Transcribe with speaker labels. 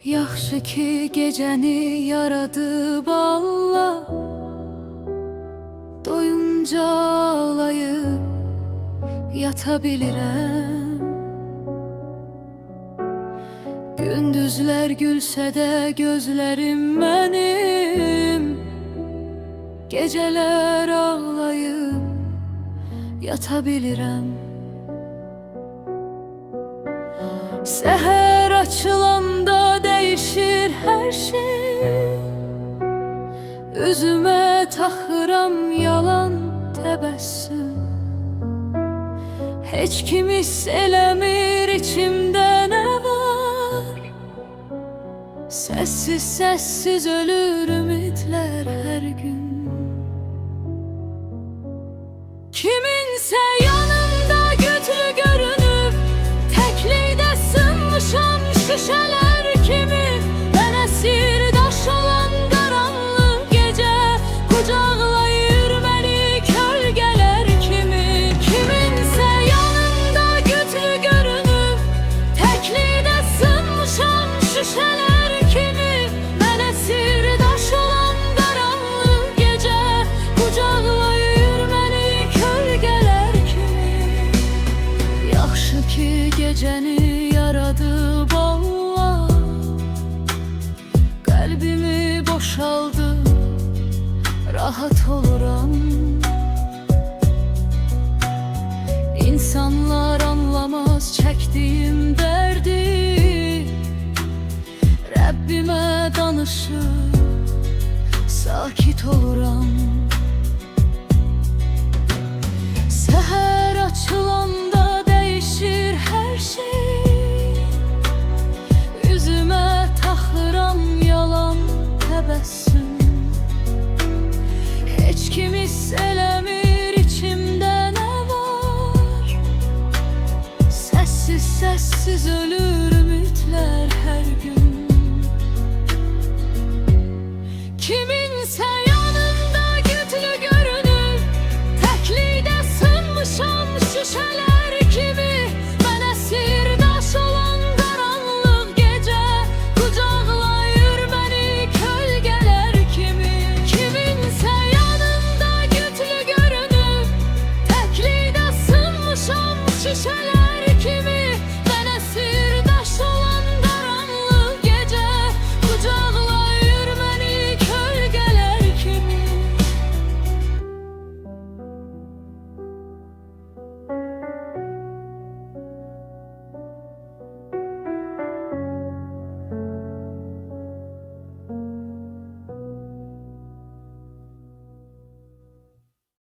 Speaker 1: Yaxşı ki gecəni yaradıb Allah, doyunca ağlayıb yata bilirəm. Gündüzlər gülsə də gözlərim mənim, gecələr ağlayıb yata bilirəm. Səhər açılanda dəyişir hər şey, üzümə taxıram yalan təbəssüm. Heç kim hiss eləmir içimdə nə var, səssiz ölür ümidlər hər gün. Kiminsə yanımda güclü görünüb, təklikdə sınmışam şüşələr kimi. Mənə sirdaş olan qaranlıq gecə qucaqlayır məni kölgələr kimi. Kiminsə yanımda güclü görünüb, təklikdə sınmışam şüşələr kimi. Mənə sirdaş olan qaranlıq gecə qucaqlayır məni kölgələr kimi. Yaxşı ki gecəni yaradıb Allah, qəlbimi boşaldı, rahat oluram. İnsanlar anlamaz çəkdiyim dərdi, Rəbbimə danışıb sakit oluram. Səhər açılanda dəyişir hər şey, üzümə taxıram yalan təbəssüm. Heç kim hiss eləmir içimdə nə var, səssiz ölür